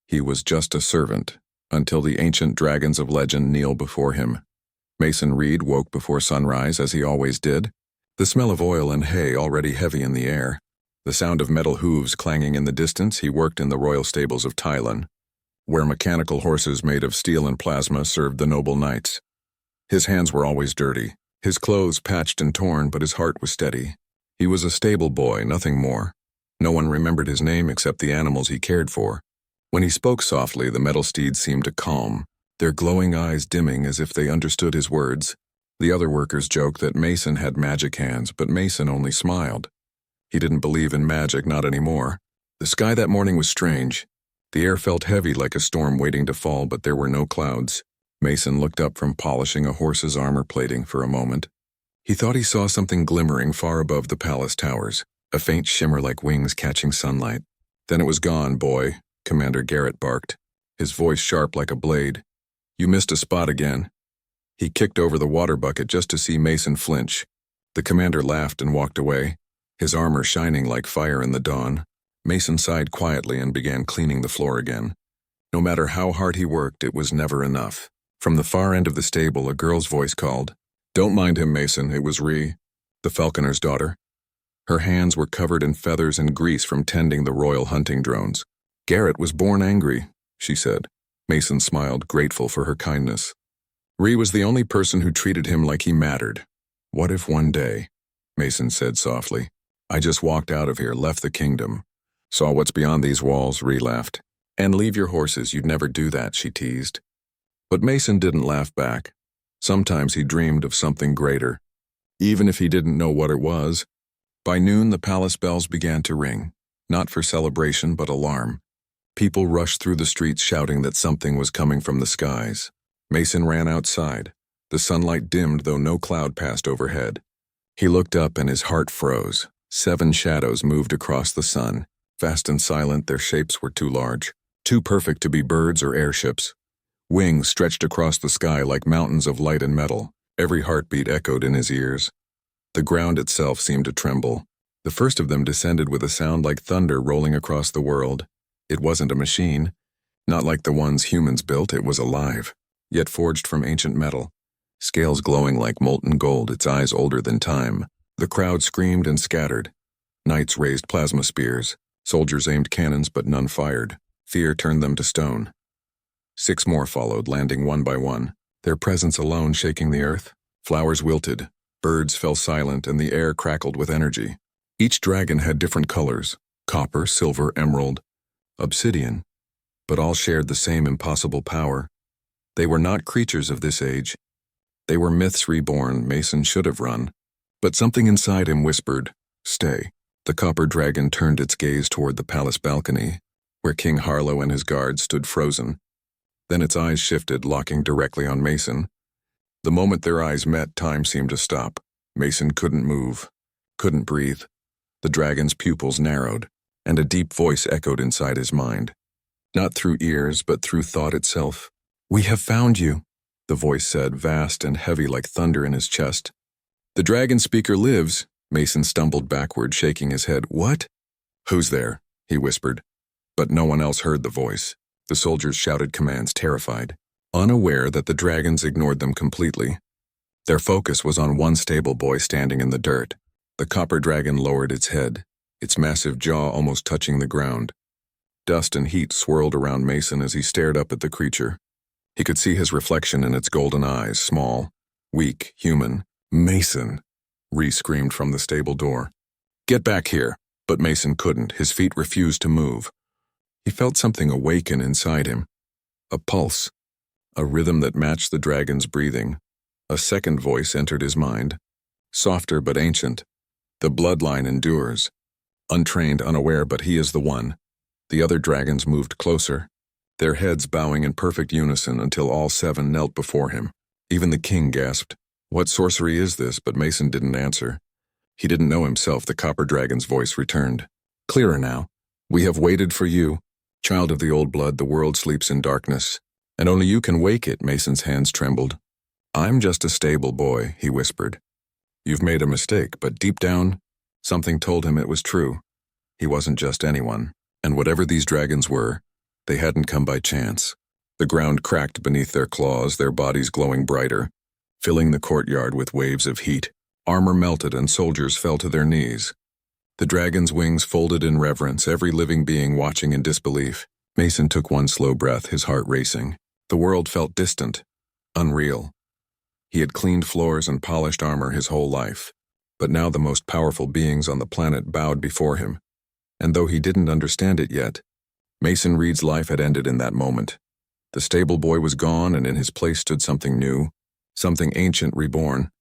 He was just a servant, until the ancient dragons of legend kneel before him. Mason Reed woke before sunrise, as he always did, the smell of oil and hay already heavy in the air. The sound of metal hooves clanging in the distance. He worked in the royal stables of Thailand, where mechanical horses made of steel and plasma served the noble knights. His hands were always dirty, his clothes patched and torn, but his heart was steady. He was a stable boy, nothing more. No one remembered his name except the animals he cared for. When he spoke softly, the metal steeds seemed to calm, their glowing eyes dimming as if they understood his words. The other workers joked that Mason had magic hands, but Mason only smiled. He didn't believe in magic, not anymore. The sky that morning was strange. The air felt heavy like a storm waiting to fall, but there were no clouds. Mason looked up from polishing a horse's armor plating for a moment. He thought he saw something glimmering far above the palace towers, a faint shimmer like wings catching sunlight. Then it was gone, boy, Commander Garrett barked, his voice sharp like a blade. You missed a spot again. He kicked over the water bucket just to see Mason flinch. The commander laughed and walked away, his armor shining like fire in the dawn. Mason sighed quietly and began cleaning the floor again. No matter how hard he worked, it was never enough. From the far end of the stable, a girl's voice called. Don't mind him, Mason. It was Ree, the falconer's daughter. Her hands were covered in feathers and grease from tending the royal hunting drones. Garrett was born angry, she said. Mason smiled, grateful for her kindness. Ree was the only person who treated him like he mattered. What if one day, Mason said softly, I just walked out of here, left the kingdom. Saw what's beyond these walls, Ree laughed. And leave your horses, you'd never do that, she teased. But Mason didn't laugh back. Sometimes he dreamed of something greater, even if he didn't know what it was. By noon, the palace bells began to ring, not for celebration but alarm. People rushed through the streets shouting that something was coming from the skies. Mason ran outside. The sunlight dimmed, though no cloud passed overhead. He looked up and his heart froze. 7 shadows moved across the sun. Fast and silent, their shapes were too large, too perfect to be birds or airships. Wings stretched across the sky like mountains of light and metal. Every heartbeat echoed in his ears. The ground itself seemed to tremble. The first of them descended with a sound like thunder rolling across the world. It wasn't a machine. Not like the ones humans built, it was alive, yet forged from ancient metal. Scales glowing like molten gold, its eyes older than time. The crowd screamed and scattered. Knights raised plasma spears. Soldiers aimed cannons, but none fired. Fear turned them to stone. 6 more followed, landing one by one, their presence alone shaking the earth. Flowers wilted, birds fell silent, and the air crackled with energy. Each dragon had different colors, copper, silver, emerald, obsidian, but all shared the same impossible power. They were not creatures of this age. They were myths reborn. Mason should have run. But something inside him whispered, stay. The copper dragon turned its gaze toward the palace balcony, where King Harlow and his guards stood frozen. Then its eyes shifted, locking directly on Mason. The moment their eyes met, time seemed to stop. Mason couldn't move, couldn't breathe. The dragon's pupils narrowed, and a deep voice echoed inside his mind. Not through ears, but through thought itself. We have found you, the voice said, vast and heavy like thunder in his chest. The dragon speaker lives. Mason stumbled backward, shaking his head. What? Who's there? He whispered. But no one else heard the voice. The soldiers shouted commands, terrified, unaware that the dragons ignored them completely. Their focus was on one stable boy standing in the dirt. The copper dragon lowered its head, its massive jaw almost touching the ground. Dust and heat swirled around Mason as he stared up at the creature. He could see his reflection in its golden eyes, small, weak, human. Mason! Ree screamed from the stable door. Get back here! But Mason couldn't. His feet refused to move. He felt something awaken inside him. A pulse. A rhythm that matched the dragon's breathing. A second voice entered his mind. Softer but ancient. The bloodline endures. Untrained, unaware, but he is the one. The other dragons moved closer, their heads bowing in perfect unison until all 7 knelt before him. Even the king gasped. What sorcery is this? But Mason didn't answer. He didn't know himself. The copper dragon's voice returned. Clearer now. We have waited for you. Child of the old blood, the world sleeps in darkness, and only you can wake it. Mason's hands trembled. I'm just a stable boy, he whispered. You've made a mistake, but deep down, something told him it was true. He wasn't just anyone, and whatever these dragons were, They hadn't come by chance. The ground cracked beneath their claws, their bodies glowing brighter, filling the courtyard with waves of heat. Armor melted and soldiers fell to their knees. The dragon's wings folded in reverence, every living being watching in disbelief. Mason took one slow breath, his heart racing. The world felt distant, unreal. He had cleaned floors and polished armor his whole life, but now the most powerful beings on the planet bowed before him. And though he didn't understand it yet, Mason Reed's life had ended in that moment. The stable boy was gone, and in his place stood something new, something ancient reborn.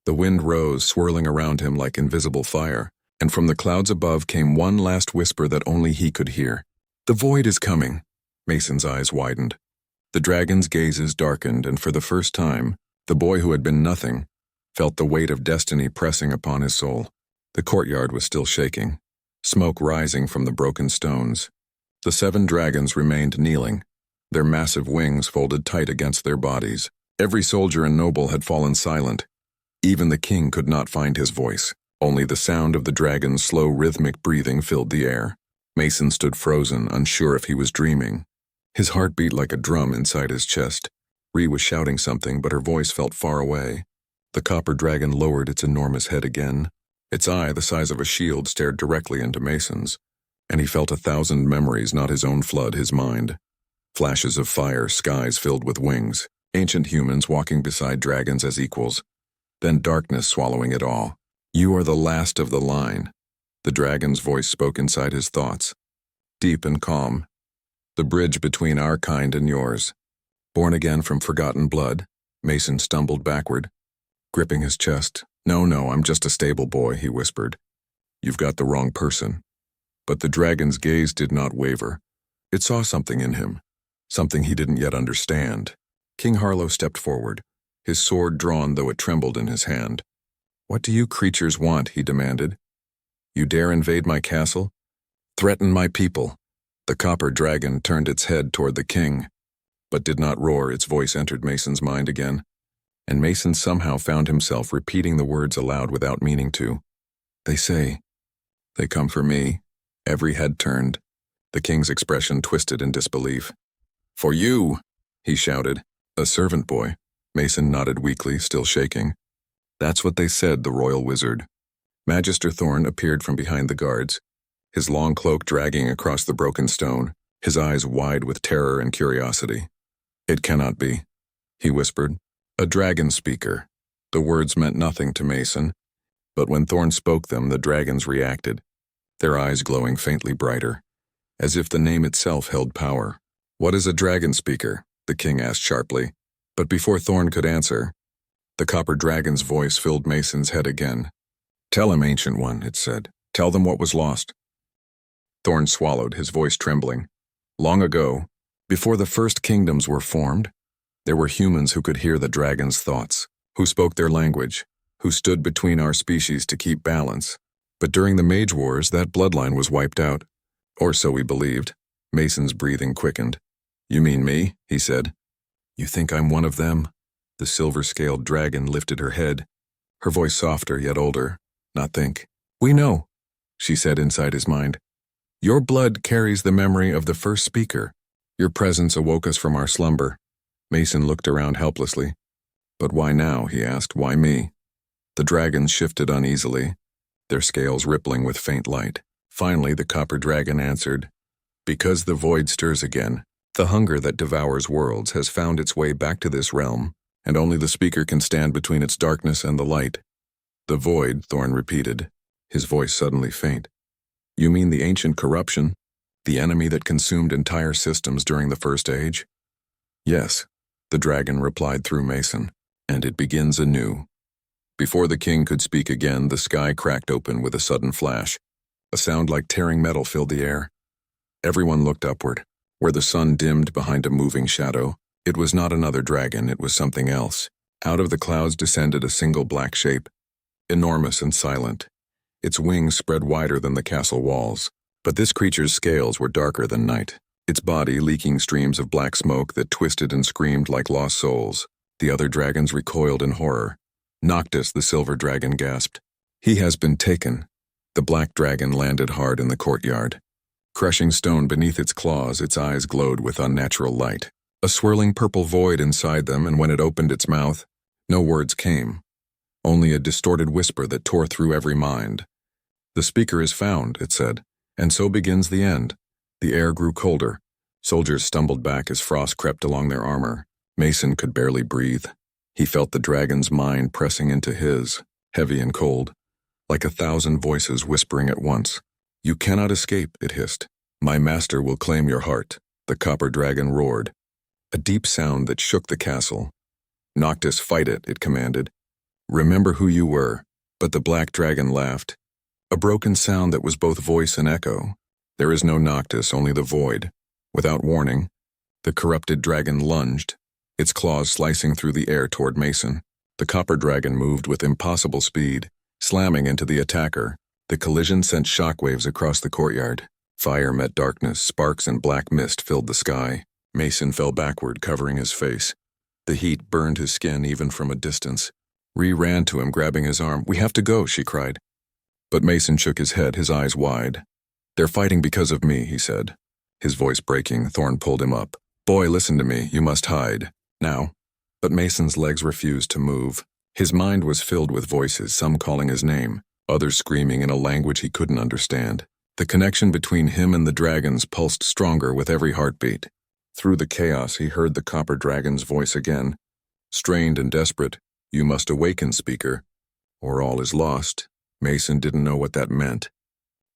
The wind rose, swirling around him like invisible fire, and from the clouds above came one last whisper that only he could hear. "The void is coming." Mason's eyes widened. The dragon's gazes darkened, and for the first time, the boy who had been nothing felt the weight of destiny pressing upon his soul. The courtyard was still shaking, smoke rising from the broken stones. The 7 dragons remained kneeling, their massive wings folded tight against their bodies. Every soldier and noble had fallen silent. Even the king could not find his voice. Only the sound of the dragon's slow rhythmic breathing filled the air. Mason stood frozen, unsure if he was dreaming. His heart beat like a drum inside his chest. Ree was shouting something, but her voice felt far away. The copper dragon lowered its enormous head again. Its eye, the size of a shield, stared directly into Mason's, and he felt 1,000 memories, not his own, flood his mind. Flashes of fire, skies filled with wings, ancient humans walking beside dragons as equals, then darkness swallowing it all. "You are the last of the line," the dragon's voice spoke inside his thoughts, deep and calm. "The bridge between our kind and yours." Born again from forgotten blood, Mason stumbled backward, gripping his chest. No, I'm just a stable boy," he whispered. "You've got the wrong person." But the dragon's gaze did not waver. It saw something in him, something he didn't yet understand. King Harlow stepped forward, his sword drawn though it trembled in his hand. "What do you creatures want?" he demanded. "You dare invade my castle? Threaten my people?" The copper dragon turned its head toward the king, but did not roar. Its voice entered Mason's mind again, and Mason somehow found himself repeating the words aloud without meaning to. "They say, they come for me." Every head turned. The king's expression twisted in disbelief. "For you," he shouted. "A servant boy." Mason nodded weakly, still shaking. "That's what they said," the royal wizard. Magister Thorn appeared from behind the guards, his long cloak dragging across the broken stone, his eyes wide with terror and curiosity. "It cannot be," he whispered. "A dragon speaker." The words meant nothing to Mason, but when Thorn spoke them, the dragons reacted, their eyes glowing faintly brighter, as if the name itself held power. "What is a dragon speaker?" the king asked sharply. But before Thorn could answer, the copper dragon's voice filled Mason's head again. "Tell him, Ancient One," it said. "Tell them what was lost." Thorn swallowed, his voice trembling. "Long ago, before the first kingdoms were formed, there were humans who could hear the dragon's thoughts, who spoke their language, who stood between our species to keep balance. But during the Mage Wars, that bloodline was wiped out. Or so we believed." Mason's breathing quickened. "You mean me?" he said. "You think I'm one of them?" The silver-scaled dragon lifted her head, her voice softer yet older. "Not think. We know," she said inside his mind. "Your blood carries the memory of the first speaker. Your presence awoke us from our slumber." Mason looked around helplessly. "But why now?" he asked. "Why me?" The dragons shifted uneasily, their scales rippling with faint light. Finally, the copper dragon answered, "Because the void stirs again. The hunger that devours worlds has found its way back to this realm, and only the speaker can stand between its darkness and the light." "The void," Thorn repeated, his voice suddenly faint. "You mean the ancient corruption, the enemy that consumed entire systems during the First Age?" "Yes," the dragon replied through Mason, "and it begins anew." Before the king could speak again, the sky cracked open with a sudden flash. A sound like tearing metal filled the air. Everyone looked upward, where the sun dimmed behind a moving shadow. It was not another dragon, it was something else. Out of the clouds descended a single black shape, enormous and silent. Its wings spread wider than the castle walls, but this creature's scales were darker than night, its body leaking streams of black smoke that twisted and screamed like lost souls. The other dragons recoiled in horror. "Noctis," the silver dragon gasped. "He has been taken." The black dragon landed hard in the courtyard. Crushing stone beneath its claws, its eyes glowed with unnatural light. A swirling purple void inside them, and when it opened its mouth, no words came. Only a distorted whisper that tore through every mind. "The speaker is found," it said, "and so begins the end." The air grew colder. Soldiers stumbled back as frost crept along their armor. Mason could barely breathe. He felt the dragon's mind pressing into his, heavy and cold, like 1,000 voices whispering at once. "You cannot escape," it hissed. "My master will claim your heart," the copper dragon roared. A deep sound that shook the castle. "Noctis, fight it," it commanded. "Remember who you were." But the black dragon laughed. A broken sound that was both voice and echo. "There is no Noctis, only the void." Without warning, the corrupted dragon lunged, its claws slicing through the air toward Mason. The copper dragon moved with impossible speed, slamming into the attacker. The collision sent shockwaves across the courtyard. Fire met darkness, sparks and black mist filled the sky. Mason fell backward, covering his face. The heat burned his skin even from a distance. Ree ran to him, grabbing his arm. "We have to go," she cried. But Mason shook his head, his eyes wide. "They're fighting because of me," he said. His voice breaking, Thorn pulled him up. "Boy, listen to me. You must hide. Now." But Mason's legs refused to move. His mind was filled with voices, some calling his name, others screaming in a language he couldn't understand. The connection between him and the dragons pulsed stronger with every heartbeat. Through the chaos, he heard the copper dragon's voice again. Strained and desperate, "You must awaken, speaker, or all is lost." Mason didn't know what that meant,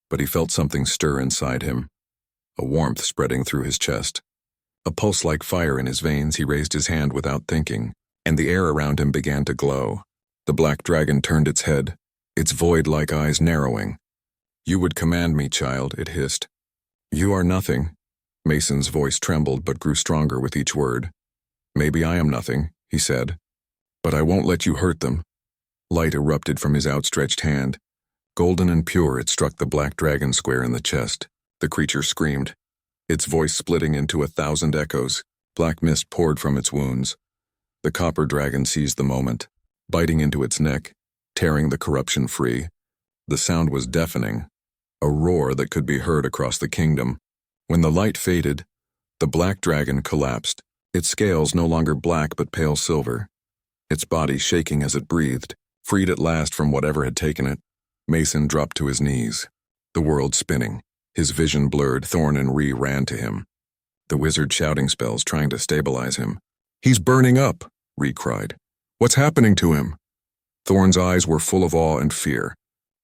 but he felt something stir inside him, a warmth spreading through his chest. A pulse like fire in his veins. He raised his hand without thinking, and the air around him began to glow. The black dragon turned its head, its void-like eyes narrowing. "You would command me, child," it hissed. "You are nothing." Mason's voice trembled but grew stronger with each word. "Maybe I am nothing," he said, "but I won't let you hurt them." Light erupted from his outstretched hand. Golden and pure, it struck the black dragon square in the chest. The creature screamed, its voice splitting into 1,000 echoes. Black mist poured from its wounds. The copper dragon seized the moment, biting into its neck, tearing the corruption free. The sound was deafening, a roar that could be heard across the kingdom. When the light faded, the black dragon collapsed, its scales no longer black but pale silver, its body shaking as it breathed. Freed at last from whatever had taken it, Mason dropped to his knees, the world spinning. His vision blurred. Thorn and Ree ran to him, the wizard shouting spells trying to stabilize him. "He's burning up," Ree cried. "What's happening to him?" Thorn's eyes were full of awe and fear.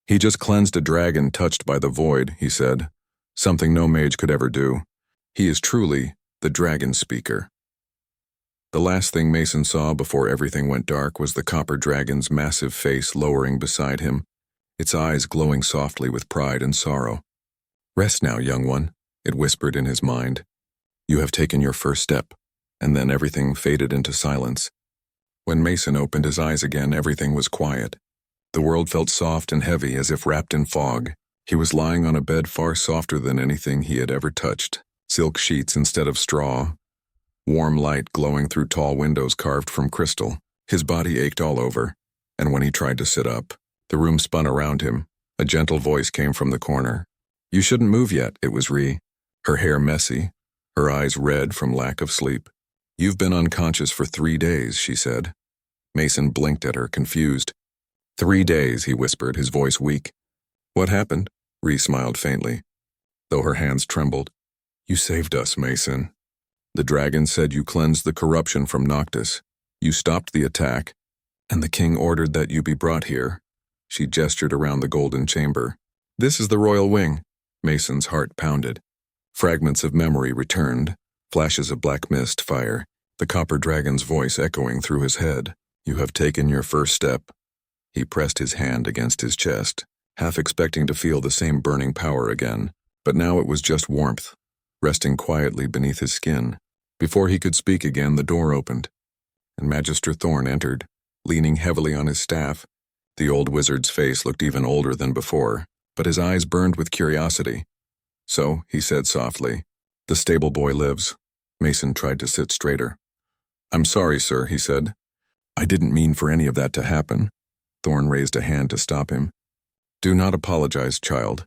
"He just cleansed a dragon touched by the void," he said. "Something no mage could ever do. He is truly the dragon speaker." The last thing Mason saw before everything went dark was the copper dragon's massive face lowering beside him, its eyes glowing softly with pride and sorrow. "Rest now, young one," it whispered in his mind. "You have taken your first step." And then everything faded into silence. When Mason opened his eyes again, everything was quiet. The world felt soft and heavy, as if wrapped in fog. He was lying on a bed far softer than anything he had ever touched. Silk sheets instead of straw. Warm light glowing through tall windows carved from crystal. His body ached all over, and when he tried to sit up, the room spun around him. A gentle voice came from the corner. "You shouldn't move yet," it was Ree, her hair messy, her eyes red from lack of sleep. "You've been unconscious for 3 days," she said. Mason blinked at her, confused. 3 days, he whispered, his voice weak. "What happened?" Ree smiled faintly, though her hands trembled. "You saved us, Mason. The dragon said you cleansed the corruption from Noctis. You stopped the attack, and the king ordered that you be brought here." She gestured around the golden chamber. "This is the royal wing." Mason's heart pounded. Fragments of memory returned, flashes of black mist, fire, the copper dragon's voice echoing through his head. "You have taken your first step." He pressed his hand against his chest, half expecting to feel the same burning power again, but now it was just warmth, resting quietly beneath his skin. Before he could speak again, the door opened, and Magister Thorn entered, leaning heavily on his staff. The old wizard's face looked even older than before, but his eyes burned with curiosity. "So," he said softly, "the stable boy lives." Mason tried to sit straighter. "I'm sorry, sir," he said. "I didn't mean for any of that to happen." Thorn raised a hand to stop him. "Do not apologize, child.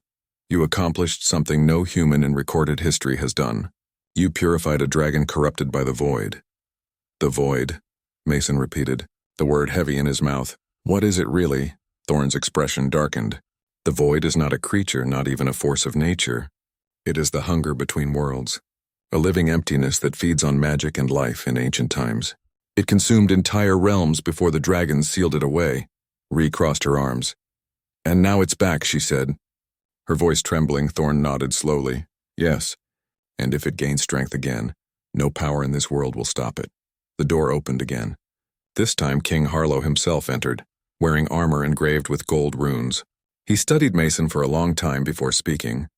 You accomplished something no human in recorded history has done. You purified a dragon corrupted by the void. The void, Mason repeated, the word heavy in his mouth. What is it really? Thorn's expression darkened. The void is not a creature, not even a force of nature. It is the hunger between worlds, a living emptiness that feeds on magic and life in ancient times. It consumed entire realms before the dragons sealed it away. Ree crossed her arms. And now it's back, she said. Her voice trembling, Thorn nodded slowly. Yes, and if it gains strength again, no power in this world will stop it. The door opened again. This time King Harlow himself entered, wearing armor engraved with gold runes. He studied Mason for a long time before speaking.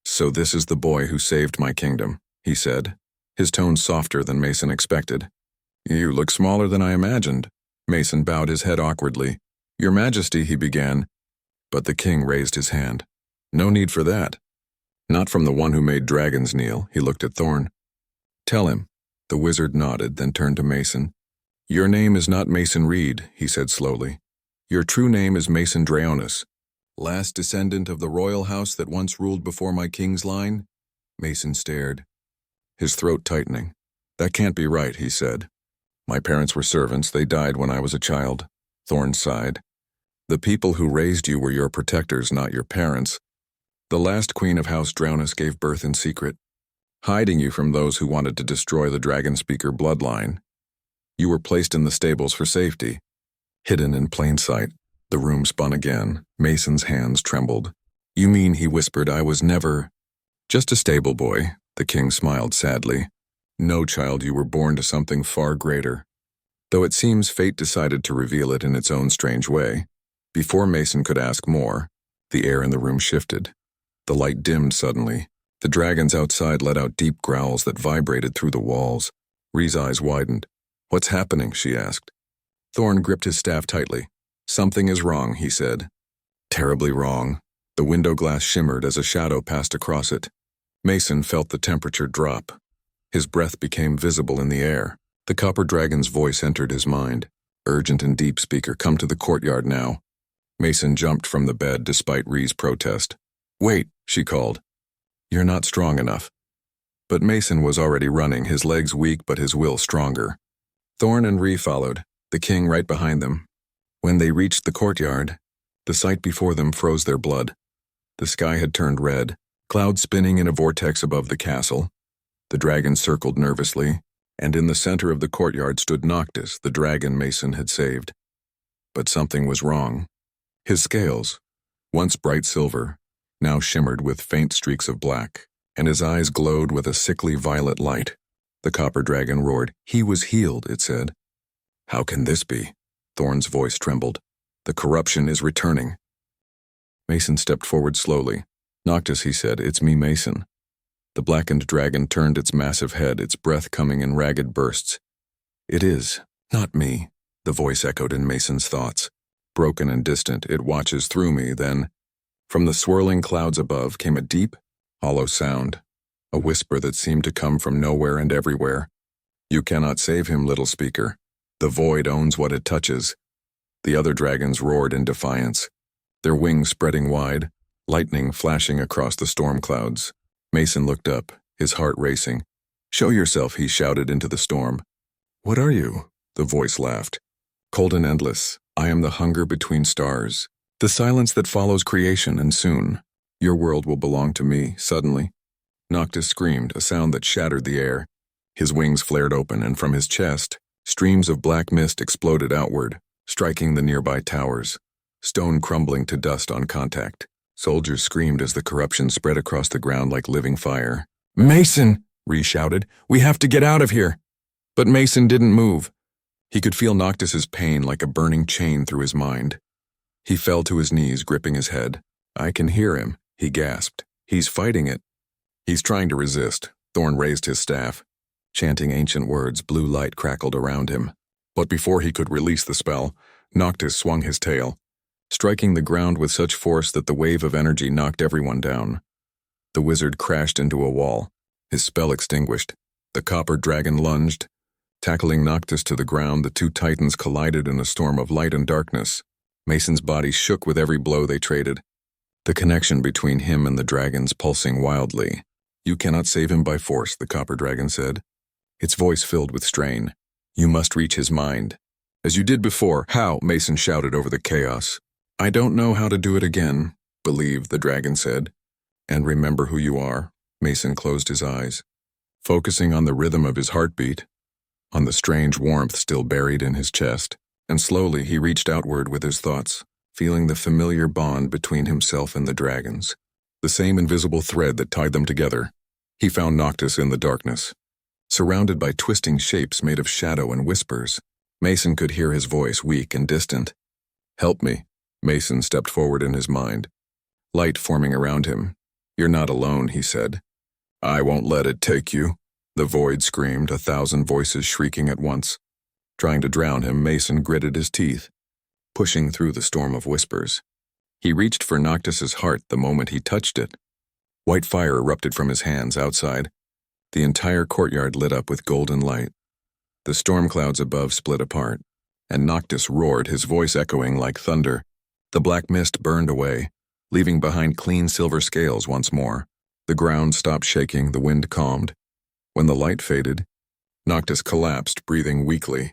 So this is the boy who saved my kingdom, he said, his tone softer than Mason expected. You look smaller than I imagined. Mason bowed his head awkwardly. Your Majesty, he began, but the king raised his hand. No need for that. Not from the one who made dragons kneel, he looked at Thorn. Tell him. The wizard nodded, then turned to Mason. Your name is not Mason Reed, he said slowly. Your true name is Mason Draonis, last descendant of the royal house that once ruled before my king's line. Mason stared, his throat tightening. That can't be right, he said. My parents were servants, they died when I was a child. Thorn sighed. The people who raised you were your protectors, not your parents. The last queen of House Draonis gave birth in secret, hiding you from those who wanted to destroy the dragon speaker bloodline. You were placed in the stables for safety, hidden in plain sight. The room spun again. Mason's hands trembled. You mean, he whispered, I was never... Just a stable boy, the king smiled sadly. No, child, you were born to something far greater. Though it seems fate decided to reveal it in its own strange way. Before Mason could ask more, the air in the room shifted. The light dimmed suddenly. The dragons outside let out deep growls that vibrated through the walls. Ree's eyes widened. What's happening? She asked. Thorn gripped his staff tightly. Something is wrong, he said. Terribly wrong. The window glass shimmered as a shadow passed across it. Mason felt the temperature drop. His breath became visible in the air. The copper dragon's voice entered his mind. Urgent and deep, speaker, come to the courtyard now. Mason jumped from the bed despite Ree's protest. Wait, she called. You're not strong enough. But Mason was already running, his legs weak but his will stronger. Thorn and Ree followed, the king right behind them. When they reached the courtyard, the sight before them froze their blood. The sky had turned red, clouds spinning in a vortex above the castle. The dragon circled nervously, and in the center of the courtyard stood Noctis, the dragon Mason had saved. But something was wrong. His scales, once bright silver, now shimmered with faint streaks of black, and his eyes glowed with a sickly violet light. The copper dragon roared. He was healed, it said. How can this be? Thorn's voice trembled. The corruption is returning. Mason stepped forward slowly. Noctis, he said, it's me, Mason. The blackened dragon turned its massive head, its breath coming in ragged bursts. It is, not me, the voice echoed in Mason's thoughts. Broken and distant, it watches through me, then... From the swirling clouds above came a deep, hollow sound, a whisper that seemed to come from nowhere and everywhere. You cannot save him, little speaker. The void owns what it touches. The other dragons roared in defiance, their wings spreading wide, lightning flashing across the storm clouds. Mason looked up, his heart racing. Show yourself, he shouted into the storm. What are you? The voice laughed. Cold and endless, I am the hunger between stars. The silence that follows creation, and soon, your world will belong to me, suddenly. Noctis screamed, a sound that shattered the air. His wings flared open, and from his chest, streams of black mist exploded outward, striking the nearby towers, stone crumbling to dust on contact. Soldiers screamed as the corruption spread across the ground like living fire. Mason! Ree shouted. We have to get out of here! But Mason didn't move. He could feel Noctis's pain like a burning chain through his mind. He fell to his knees, gripping his head. I can hear him, he gasped. He's fighting it. He's trying to resist. Thorn raised his staff. Chanting ancient words, blue light crackled around him. But before he could release the spell, Noctis swung his tail, striking the ground with such force that the wave of energy knocked everyone down. The wizard crashed into a wall, his spell extinguished. The copper dragon lunged. Tackling Noctis to the ground, the two titans collided in a storm of light and darkness. Mason's body shook with every blow they traded. the connection between him and the dragons pulsing wildly. "You cannot save him by force," the copper dragon said, its voice filled with strain. "You must reach his mind." "As you did before." "How?" Mason shouted over the chaos. "I don't know how to do it again." "Believe," the dragon said. "And remember who you are." Mason closed his eyes, focusing on the rhythm of his heartbeat, on the strange warmth still buried in his chest, and slowly he reached outward with his thoughts, feeling the familiar bond between himself and the dragons, the same invisible thread that tied them together. He found Noctis in the darkness, surrounded by twisting shapes made of shadow and whispers. Mason could hear his voice, weak and distant. "Help me." Mason stepped forward in his mind, light forming around him. "You're not alone," he said. "I won't let it take you," the void screamed, 1,000 voices shrieking at once. Trying to drown him, Mason gritted his teeth, pushing through the storm of whispers. He reached for Noctis's heart the moment he touched it. White fire erupted from his hands outside. The entire courtyard lit up with golden light. The storm clouds above split apart, and Noctis roared, his voice echoing like thunder. The black mist burned away, leaving behind clean silver scales once more. The ground stopped shaking, the wind calmed. When the light faded, Noctis collapsed, breathing weakly.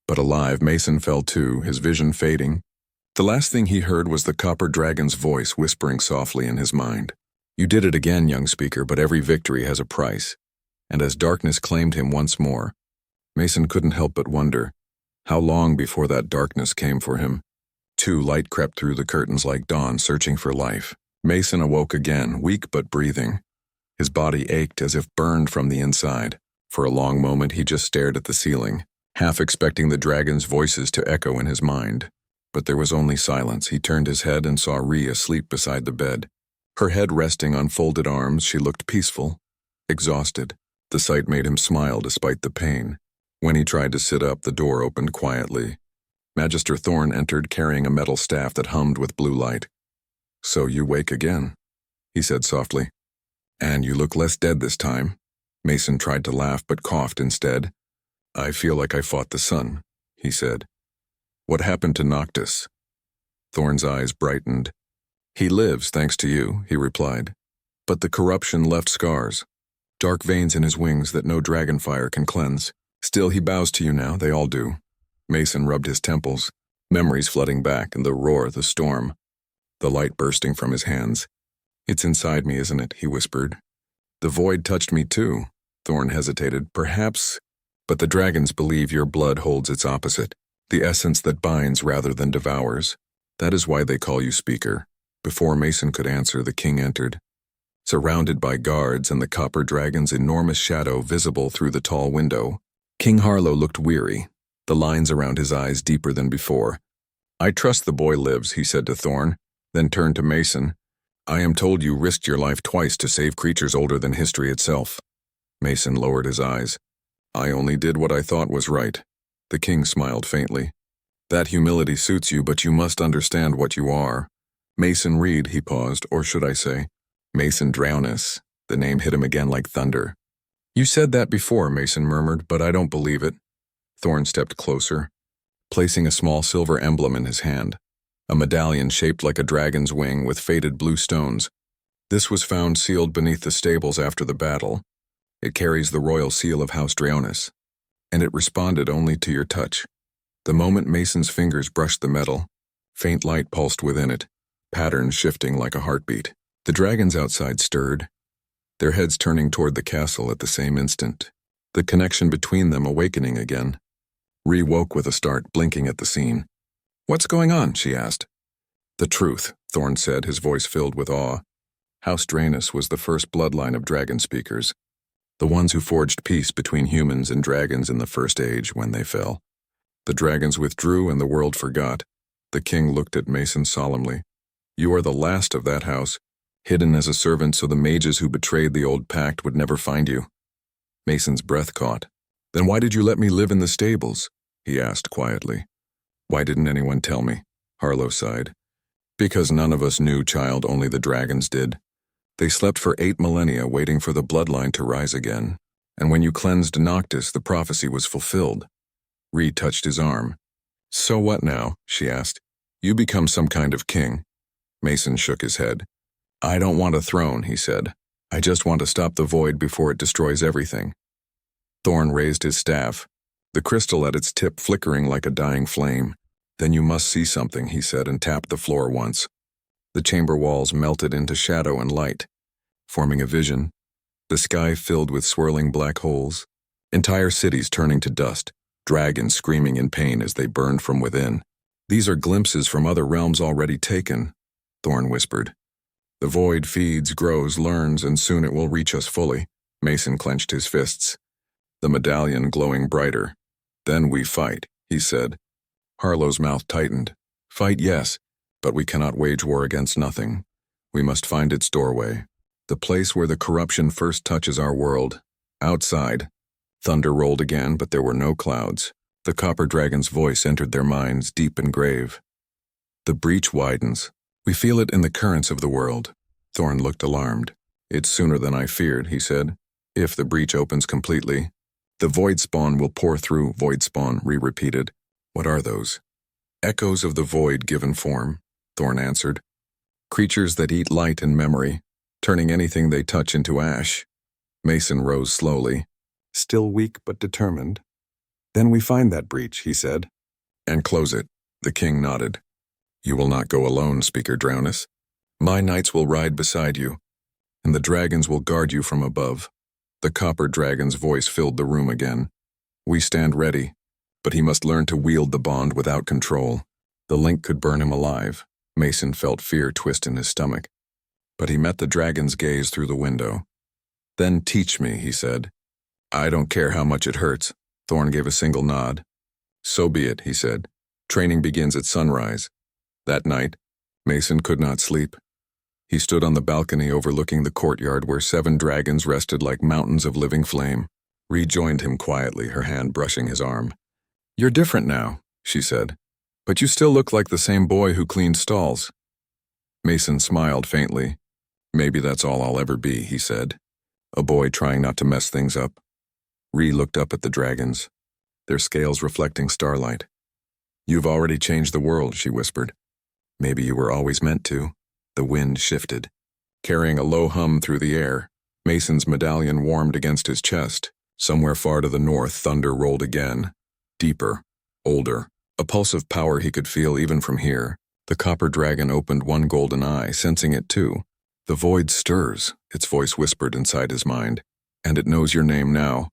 But alive, Mason fell too, his vision fading. The last thing he heard was the copper dragon's voice whispering softly in his mind. "You did it again, young speaker, but every victory has a price." And as darkness claimed him once more, Mason couldn't help but wonder, how long before that darkness came for him? Too, light crept through the curtains like dawn, searching for life. Mason awoke again, weak but breathing. His body ached as if burned from the inside. For a long moment he just stared at the ceiling, half expecting the dragon's voices to echo in his mind. But there was only silence. He turned his head and saw Rhea asleep beside the bed. Her head resting on folded arms, she looked peaceful, exhausted. The sight made him smile despite the pain. When he tried to sit up, the door opened quietly. Magister Thorn entered carrying a metal staff that hummed with blue light. "So you wake again," he said softly. "And you look less dead this time." Mason tried to laugh but coughed instead. "I feel like I fought the sun," he said. "What happened to Noctis?" Thorn's eyes brightened. "He lives, thanks to you," he replied. "But the corruption left scars, dark veins in his wings that no dragonfire can cleanse. Still, he bows to you now, they all do." Mason rubbed his temples, memories flooding back, and the roar, the storm, the light bursting from his hands. "It's inside me, isn't it?" he whispered. "The void touched me too." Thorn hesitated. "Perhaps, but the dragons believe your blood holds its opposite, the essence that binds rather than devours. That is why they call you Speaker." Before Mason could answer, the king entered, surrounded by guards and the copper dragon's enormous shadow visible through the tall window. King Harlow looked weary, the lines around his eyes deeper than before. "I trust the boy lives," he said to Thorn, then turned to Mason. "I am told you risked your life twice to save creatures older than history itself." Mason lowered his eyes. "I only did what I thought was right." The king smiled faintly. "That humility suits you, but you must understand what you are." "Mason Reed," he paused, "or should I say, Mason Drownus." The name hit him again like thunder. "You said that before," Mason murmured, "but I don't believe it." Thorn stepped closer, placing a small silver emblem in his hand, a medallion shaped like a dragon's wing with faded blue stones. "This was found sealed beneath the stables after the battle. It carries the royal seal of House Drownus, and it responded only to your touch." The moment Mason's fingers brushed the metal, faint light pulsed within it, patterns shifting like a heartbeat. The dragons outside stirred, their heads turning toward the castle at the same instant, the connection between them awakening again. Rhea woke with a start, blinking at the scene. "What's going on?" she asked. "The truth," Thorn said, his voice filled with awe. House Drownus was the first bloodline of dragon speakers, the ones who forged peace between humans and dragons in the First Age when they fell. The dragons withdrew and the world forgot. The king looked at Mason solemnly. "You are the last of that house, hidden as a servant so the mages who betrayed the old pact would never find you." Mason's breath caught. "Then why did you let me live in the stables?" he asked quietly. "Why didn't anyone tell me?" Harlow sighed. "Because none of us knew, child, only the dragons did. They slept for 8 millennia waiting for the bloodline to rise again. And when you cleansed Noctis, the prophecy was fulfilled." Rhea touched his arm. "So what now?" she asked. "You become some kind of king. Mason shook his head. I don't want a throne, he said. I just want to stop the void before it destroys everything. Thorn raised his staff, the crystal at its tip flickering like a dying flame. Then you must see something, he said, and tapped the floor once. The chamber walls melted into shadow and light, forming a vision. The sky filled with swirling black holes, entire cities turning to dust, dragons screaming in pain as they burned from within. These are glimpses from other realms already taken, Thorn whispered. The void feeds, grows, learns, and soon it will reach us fully. Mason clenched his fists, the medallion glowing brighter. Then we fight, he said. Harlow's mouth tightened. Fight, yes, but we cannot wage war against nothing. We must find its doorway, the place where the corruption first touches our world. Outside. Thunder rolled again, but there were no clouds. The copper dragon's voice entered their minds, deep and grave. The breach widens. We feel it in the currents of the world. Thorn looked alarmed. It's sooner than I feared, he said. If the breach opens completely, the void spawn will pour through. Void spawn, repeated. What are those? Echoes of the void given form, Thorn answered. Creatures that eat light and memory, turning anything they touch into ash. Mason rose slowly, still weak but determined. Then we find that breach, he said. And close it, the king nodded. You will not go alone, Speaker Drownus. My knights will ride beside you, and the dragons will guard you from above. The copper dragon's voice filled the room again. We stand ready, but he must learn to wield the bond without control. The link could burn him alive. Mason felt fear twist in his stomach. But he met the dragon's gaze through the window. Then teach me, he said. I don't care how much it hurts. Thorn gave a single nod. So be it, he said. Training begins at sunrise. That night, Mason could not sleep. He stood on the balcony overlooking the courtyard where 7 dragons rested like mountains of living flame. Rejoined him quietly, her hand brushing his arm. You're different now, she said, but you still look like the same boy who cleaned stalls. Mason smiled faintly. Maybe that's all I'll ever be, he said. A boy trying not to mess things up. Ree looked up at the dragons, their scales reflecting starlight. You've already changed the world, she whispered. Maybe you were always meant to. The wind shifted. Carrying a low hum through the air, Mason's medallion warmed against his chest. Somewhere far to the north, thunder rolled again. Deeper, older, a pulse of power he could feel even from here. The copper dragon opened one golden eye, sensing it too. The void stirs, its voice whispered inside his mind. And it knows your name now.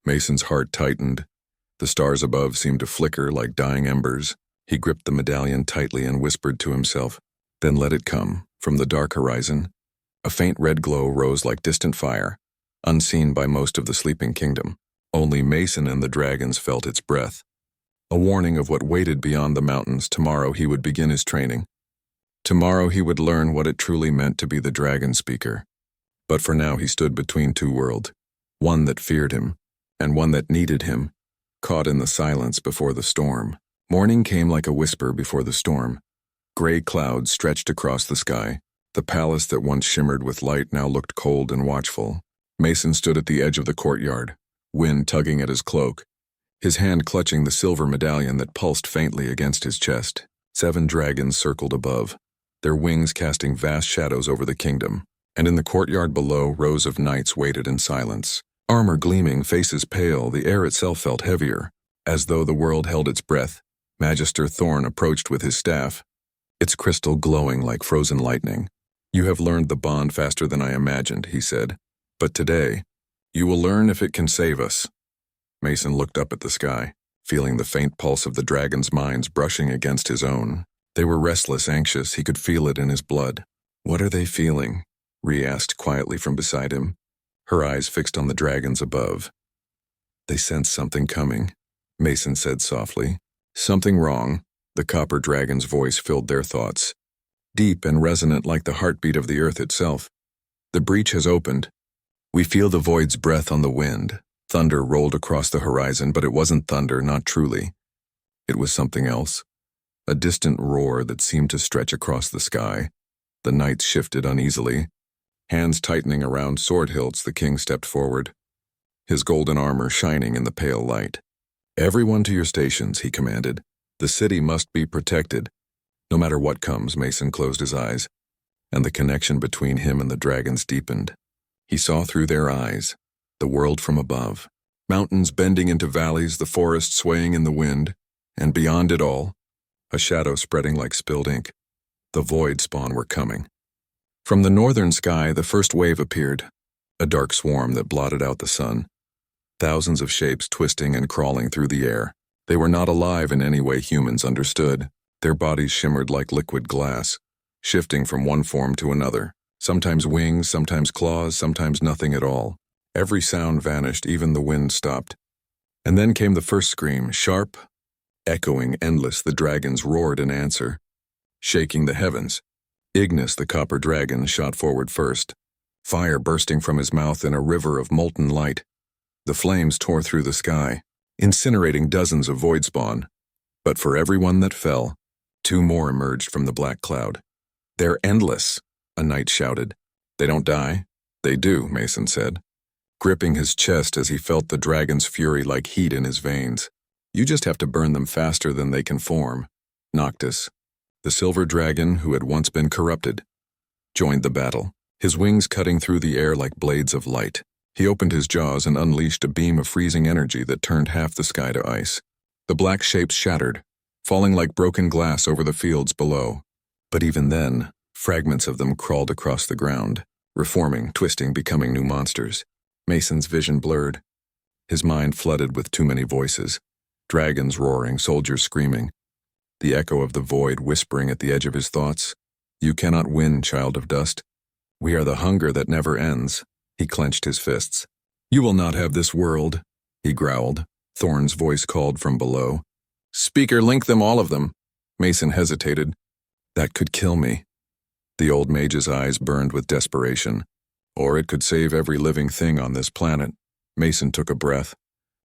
Mason's heart tightened. The stars above seemed to flicker like dying embers. He gripped the medallion tightly and whispered to himself, then let it come, from the dark horizon. A faint red glow rose like distant fire, unseen by most of the sleeping kingdom. Only Mason and the dragons felt its breath. A warning of what waited beyond the mountains. Tomorrow he would begin his training. Tomorrow he would learn what it truly meant to be the dragon speaker. But for now he stood between 2 worlds, one that feared him, and one that needed him, caught in the silence before the storm. Morning came like a whisper before the storm. Gray clouds stretched across the sky. The palace that once shimmered with light now looked cold and watchful. Mason stood at the edge of the courtyard, wind tugging at his cloak, his hand clutching the silver medallion that pulsed faintly against his chest. 7 dragons circled above, their wings casting vast shadows over the kingdom, and in the courtyard below, rows of knights waited in silence. Armor gleaming, faces pale, the air itself felt heavier, as though the world held its breath. Magister Thorn approached with his staff, its crystal glowing like frozen lightning. You have learned the bond faster than I imagined, he said. But today, you will learn if it can save us. Mason looked up at the sky, feeling the faint pulse of the dragon's minds brushing against his own. They were restless, anxious, he could feel it in his blood. What are they feeling? Ree asked quietly from beside him, her eyes fixed on the dragons above. They sense something coming, Mason said softly. Something wrong. The copper dragon's voice filled their thoughts, deep and resonant like the heartbeat of the earth itself. The breach has opened. We feel the void's breath on the wind. Thunder rolled across the horizon, but it wasn't thunder, not truly. It was something else, a distant roar that seemed to stretch across the sky. The knights shifted uneasily. Hands tightening around sword hilts, the king stepped forward, his golden armor shining in the pale light. Everyone to your stations, he commanded. The city must be protected. No matter what comes, Mason closed his eyes, and the connection between him and the dragons deepened. He saw through their eyes, the world from above, mountains bending into valleys, the forest swaying in the wind, and beyond it all, a shadow spreading like spilled ink. The void spawn were coming. From the northern sky, the first wave appeared, a dark swarm that blotted out the sun. Thousands of shapes twisting and crawling through the air. They were not alive in any way humans understood. Their bodies shimmered like liquid glass, shifting from one form to another. Sometimes wings, sometimes claws, sometimes nothing at all. Every sound vanished, even the wind stopped. And then came the first scream, sharp, echoing, endless. The dragons roared in answer, shaking the heavens. Ignis, the copper dragon, shot forward first, fire bursting from his mouth in a river of molten light. The flames tore through the sky, incinerating dozens of void spawn. But for every one that fell, 2 more emerged from the black cloud. "They're endless," a knight shouted. "They don't die?" "They do," Mason said, gripping his chest as he felt the dragon's fury like heat in his veins. "You just have to burn them faster than they can form." Noctis, the silver dragon who had once been corrupted, joined the battle, his wings cutting through the air like blades of light. He opened his jaws and unleashed a beam of freezing energy that turned half the sky to ice. The black shapes shattered, falling like broken glass over the fields below. But even then, fragments of them crawled across the ground, reforming, twisting, becoming new monsters. Mason's vision blurred, his mind flooded with too many voices. Dragons roaring, soldiers screaming. The echo of the void whispering at the edge of his thoughts. "You cannot win, child of dust. We are the hunger that never ends." He clenched his fists. "You will not have this world," he growled. Thorn's voice called from below. "Speaker, link them, all of them." Mason hesitated. "That could kill me." The old mage's eyes burned with desperation. "Or it could save every living thing on this planet." Mason took a breath,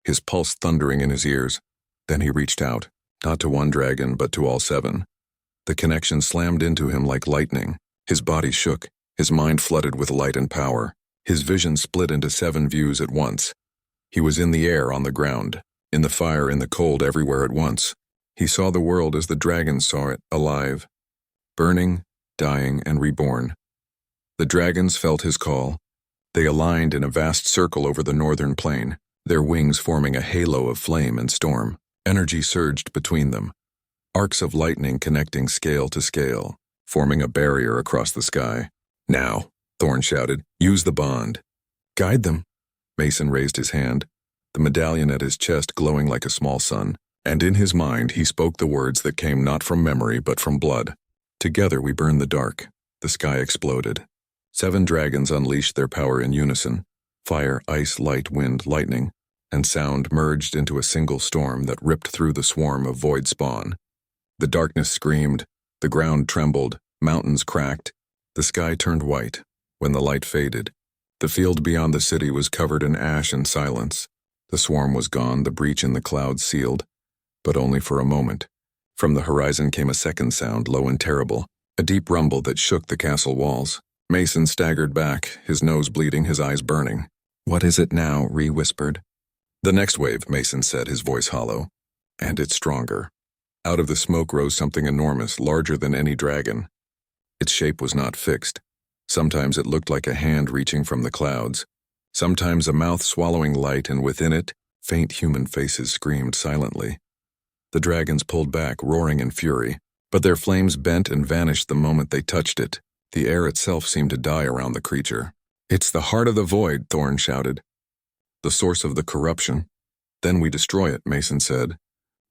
his pulse thundering in his ears. Then he reached out, not to one dragon, but to all 7. The connection slammed into him like lightning. His body shook, his mind flooded with light and power. His vision split into 7 views at once. He was in the air, on the ground, in the fire, in the cold, everywhere at once. He saw the world as the dragons saw it, alive, burning, dying, and reborn. The dragons felt his call. They aligned in a vast circle over the northern plain, their wings forming a halo of flame and storm. Energy surged between them, arcs of lightning connecting scale to scale, forming a barrier across the sky. "Now," Thorn shouted, "use the bond." "Guide them." Mason raised his hand, the medallion at his chest glowing like a small sun, and in his mind he spoke the words that came not from memory but from blood. "Together we burn the dark." The sky exploded. 7 dragons unleashed their power in unison. Fire, ice, light, wind, lightning, and sound merged into a single storm that ripped through the swarm of void spawn. The darkness screamed, the ground trembled, mountains cracked, the sky turned white. When the light faded, the field beyond the city was covered in ash and silence. The swarm was gone, the breach in the clouds sealed, but only for a moment. From the horizon came a second sound, low and terrible, a deep rumble that shook the castle walls. Mason staggered back, his nose bleeding, his eyes burning. "What is it now?" Ree whispered. "The next wave," Mason said, his voice hollow. "And it's stronger." Out of the smoke rose something enormous, larger than any dragon. Its shape was not fixed. Sometimes it looked like a hand reaching from the clouds. Sometimes a mouth swallowing light, and within it, faint human faces screamed silently. The dragons pulled back, roaring in fury, but their flames bent and vanished the moment they touched it. The air itself seemed to die around the creature. "It's the heart of the void," Thorn shouted. "The source of the corruption." "Then we destroy it," Mason said.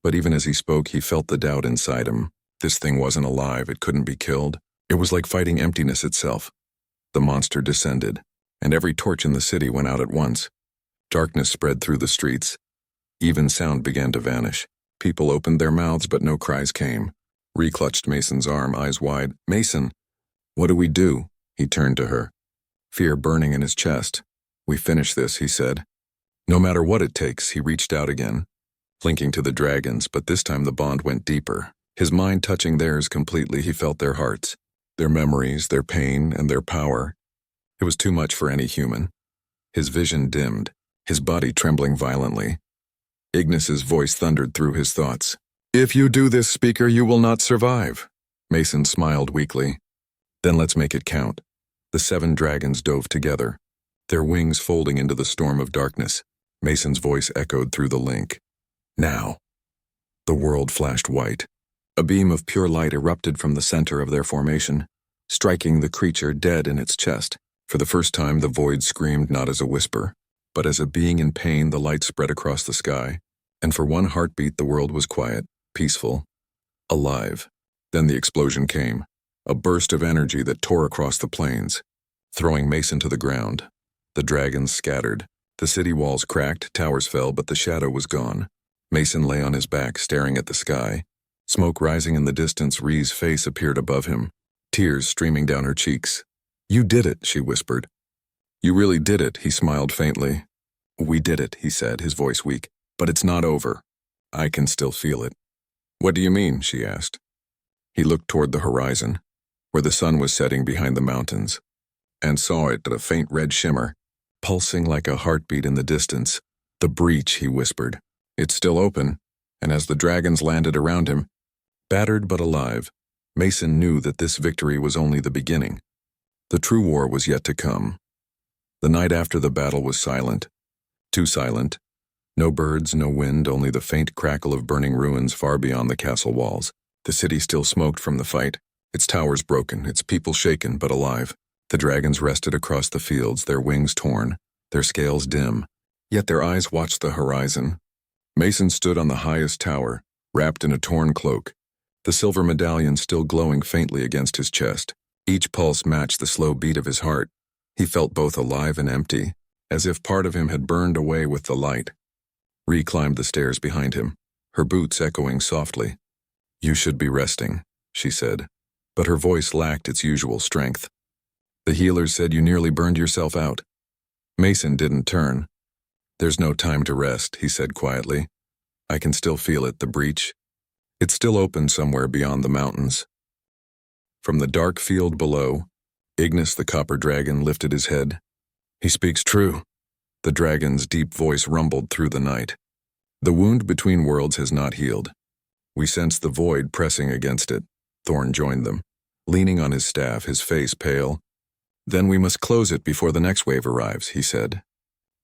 But even as he spoke, he felt the doubt inside him. This thing wasn't alive, it couldn't be killed. It was like fighting emptiness itself. The monster descended, and every torch in the city went out at once. Darkness spread through the streets. Even sound began to vanish. People opened their mouths, but no cries came. Ree clutched Mason's arm, eyes wide. "Mason, what do we do?" He turned to her, fear burning in his chest. "We finish this," he said. "No matter what it takes." He reached out again, linking to the dragons, but this time the bond went deeper. His mind touching theirs completely, he felt their hearts, their memories, their pain, and their power. It was too much for any human. His vision dimmed, his body trembling violently. Ignis's voice thundered through his thoughts. "If you do this, Speaker, you will not survive." Mason smiled weakly. Then let's make it count. The 7 dragons dove together, their wings folding into the storm of darkness. Mason's voice echoed through the link. Now. The world flashed white. A beam of pure light erupted from the center of their formation, striking the creature dead in its chest. For the first time, the void screamed not as a whisper, but as a being in pain. The light spread across the sky, and for one heartbeat the world was quiet, peaceful, alive. Then the explosion came, a burst of energy that tore across the plains, throwing Mason to the ground. The dragons scattered. The city walls cracked, towers fell, but the shadow was gone. Mason lay on his back, staring at the sky. Smoke rising in the distance, Ree's face appeared above him, tears streaming down her cheeks. "You did it," she whispered. "You really did it," he smiled faintly. "We did it," he said, his voice weak. "But it's not over. I can still feel it." "What do you mean?" she asked. He looked toward the horizon, where the sun was setting behind the mountains, and saw it at a faint red shimmer, pulsing like a heartbeat in the distance. "The breach," he whispered. "It's still open," and as the dragons landed around him, battered but alive, Mason knew that this victory was only the beginning. The true war was yet to come. The night after the battle was silent. Too silent. No birds, no wind, only the faint crackle of burning ruins far beyond the castle walls. The city still smoked from the fight, its towers broken, its people shaken but alive. The dragons rested across the fields, their wings torn, their scales dim, yet their eyes watched the horizon. Mason stood on the highest tower, wrapped in a torn cloak, the silver medallion still glowing faintly against his chest. Each pulse matched the slow beat of his heart. He felt both alive and empty, as if part of him had burned away with the light. Ree climbed the stairs behind him, her boots echoing softly. "You should be resting," she said, but her voice lacked its usual strength. "The healers said you nearly burned yourself out." Mason didn't turn. "There's no time to rest," he said quietly. "I can still feel it, the breach. It's still open somewhere beyond the mountains." From the dark field below, Ignis the copper dragon lifted his head. "He speaks true." The dragon's deep voice rumbled through the night. "The wound between worlds has not healed. We sense the void pressing against it." Thorn joined them, leaning on his staff, his face pale. "Then we must close it before the next wave arrives," he said.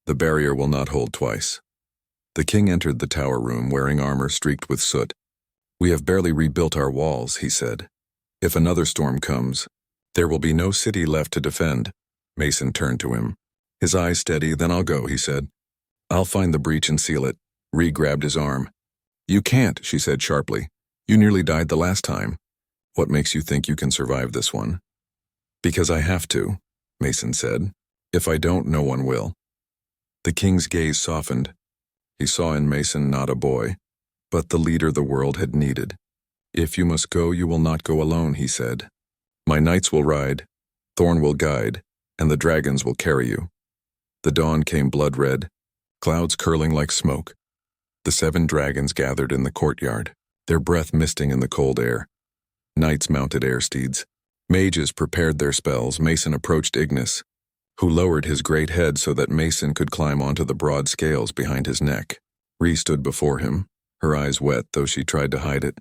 "The barrier will not hold twice." The king entered the tower room wearing armor streaked with soot. "We have barely rebuilt our walls," he said. "If another storm comes, there will be no city left to defend." Mason turned to him, his eyes steady. "Then I'll go," he said. "I'll find the breach and seal it." Ree grabbed his arm. "You can't," she said sharply. "You nearly died the last time. What makes you think you can survive this one?" "Because I have to," Mason said. "If I don't, no one will." The king's gaze softened. He saw in Mason not a boy, but the leader the world had needed. "If you must go, you will not go alone," he said. "My knights will ride, Thorn will guide, and the dragons will carry you." The dawn came blood-red, clouds curling like smoke. The 7 dragons gathered in the courtyard, their breath misting in the cold air. Knights mounted air steeds. Mages prepared their spells. Mason approached Ignis, who lowered his great head so that Mason could climb onto the broad scales behind his neck. Ree stood before him, her eyes wet, though she tried to hide it.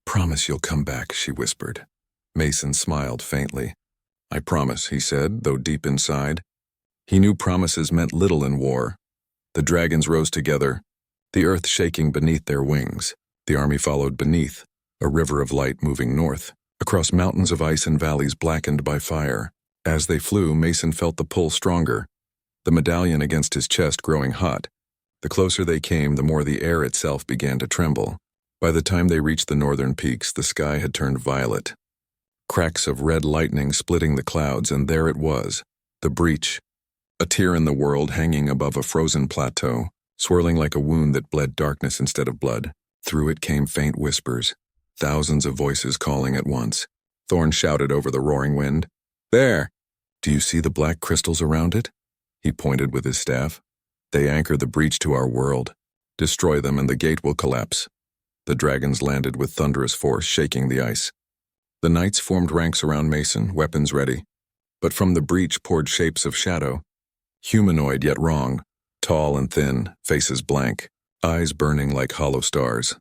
"Promise you'll come back," she whispered. Mason smiled faintly. "I promise," he said, though deep inside, he knew promises meant little in war. The dragons rose together, the earth shaking beneath their wings. The army followed beneath, a river of light moving north, across mountains of ice and valleys blackened by fire. As they flew, Mason felt the pull stronger, the medallion against his chest growing hot. The closer they came, the more the air itself began to tremble. By the time they reached the northern peaks, the sky had turned violet. Cracks of red lightning splitting the clouds, and there it was, the breach. A tear in the world hanging above a frozen plateau, swirling like a wound that bled darkness instead of blood. Through it came faint whispers, thousands of voices calling at once. Thorn shouted over the roaring wind. "There! Do you see the black crystals around it?" He pointed with his staff. "They anchor the breach to our world. Destroy them and the gate will collapse." The dragons landed with thunderous force, shaking the ice. The knights formed ranks around Mason, weapons ready. But from the breach poured shapes of shadow, humanoid yet wrong, tall and thin, faces blank, eyes burning like hollow stars.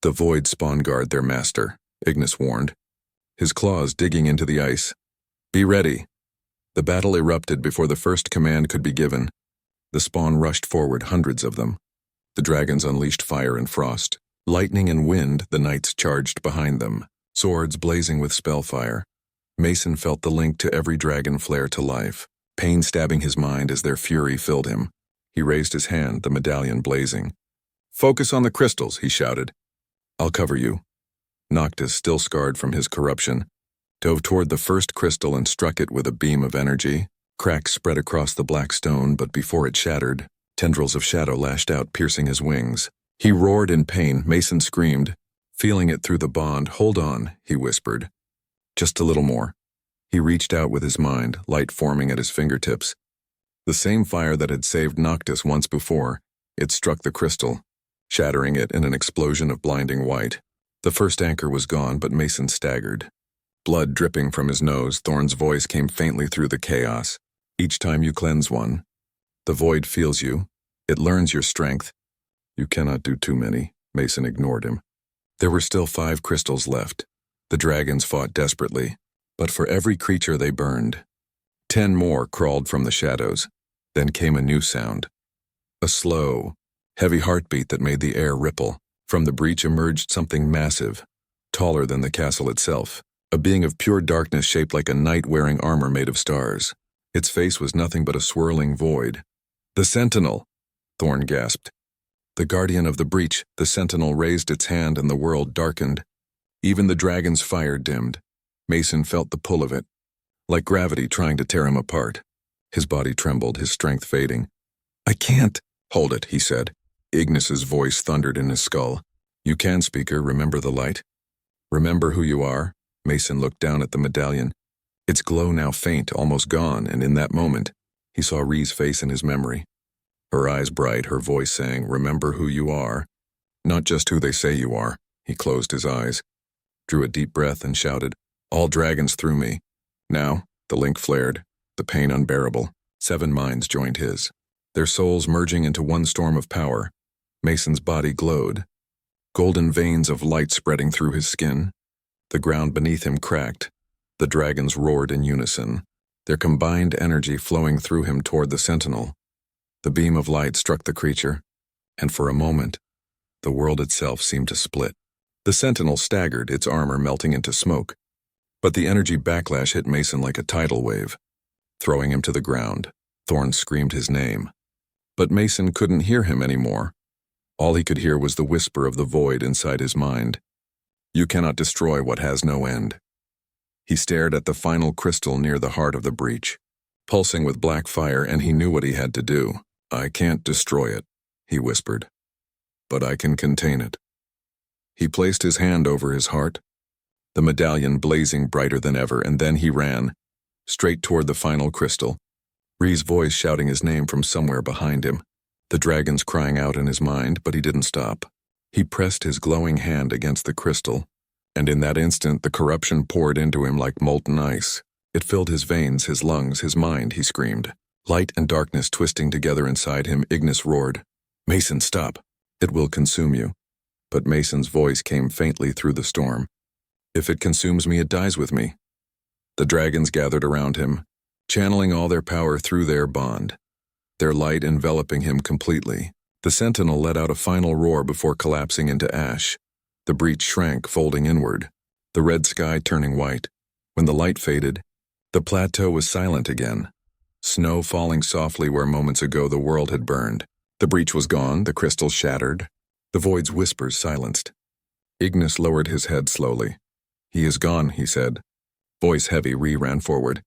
"The void spawn guard their master," Ignis warned. his claws digging into the ice. "Be ready." The battle erupted before the first command could be given. The spawn rushed forward, hundreds of them. The dragons unleashed fire and frost. Lightning and wind, the knights charged behind them, swords blazing with spellfire. Mason felt the link to every dragon flare to life, pain stabbing his mind as their fury filled him. He raised his hand, the medallion blazing. "Focus on the crystals," he shouted. "I'll cover you." Noctis, still scarred from his corruption, dove toward the first crystal and struck it with a beam of energy. Cracks spread across the black stone, but before it shattered, tendrils of shadow lashed out, piercing his wings. He roared in pain. Mason screamed, feeling it through the bond. "Hold on," he whispered. "Just a little more." He reached out with his mind, light forming at his fingertips. The same fire that had saved Noctis once before, it struck the crystal, shattering it in an explosion of blinding white. The first anchor was gone, but Mason staggered. Blood dripping from his nose, Thorn's voice came faintly through the chaos. "Each time you cleanse one, the void feels you. It learns your strength." "You cannot do too many," Mason ignored him. There were still 5 crystals left. The dragons fought desperately, but for every creature they burned, 10 more crawled from the shadows. Then came a new sound. A slow, heavy heartbeat that made the air ripple. From the breach emerged something massive, taller than the castle itself, a being of pure darkness shaped like a knight wearing armor made of stars. Its face was nothing but a swirling void. "The Sentinel!" Thorn gasped. "The guardian of the breach." The Sentinel raised its hand and the world darkened. Even the dragon's fire dimmed. Mason felt the pull of it, like gravity trying to tear him apart. His body trembled, his strength fading. "I can't." "Hold it," he said. Ignis's voice thundered in his skull. "You can, Speaker, remember the light. Remember who you are." Mason looked down at the medallion. Its glow now faint, almost gone, and in that moment, he saw Rhee's face in his memory. Her eyes bright, her voice saying, "Remember who you are. Not just who they say you are." He closed his eyes, drew a deep breath, and shouted, "All dragons through me." Now, the link flared, the pain unbearable. 7 minds joined his, their souls merging into one storm of power. Mason's body glowed, golden veins of light spreading through his skin. The ground beneath him cracked. The dragons roared in unison, their combined energy flowing through him toward the Sentinel. The beam of light struck the creature, and for a moment, the world itself seemed to split. The Sentinel staggered, its armor melting into smoke. But the energy backlash hit Mason like a tidal wave, throwing him to the ground. Thorn screamed his name. But Mason couldn't hear him anymore. All he could hear was the whisper of the void inside his mind. "You cannot destroy what has no end." He stared at the final crystal near the heart of the breach, pulsing with black fire, and he knew what he had to do. "I can't destroy it," he whispered, "but I can contain it." He placed his hand over his heart, the medallion blazing brighter than ever, and then he ran, straight toward the final crystal, Rhee's voice shouting his name from somewhere behind him, the dragons crying out in his mind, but he didn't stop. He pressed his glowing hand against the crystal, and in that instant the corruption poured into him like molten ice. It filled his veins, his lungs, his mind, he screamed. Light and darkness twisting together inside him, Ignis roared, "Mason, stop. It will consume you." But Mason's voice came faintly through the storm. "If it consumes me, it dies with me." The dragons gathered around him, channeling all their power through their bond, their light enveloping him completely. The Sentinel let out a final roar before collapsing into ash. The breach shrank, folding inward, the red sky turning white. When the light faded, the plateau was silent again, snow falling softly where moments ago the world had burned. The breach was gone, the crystals shattered, the void's whispers silenced. Ignis lowered his head slowly. "He is gone," he said. Voice heavy, Rhee ran forward.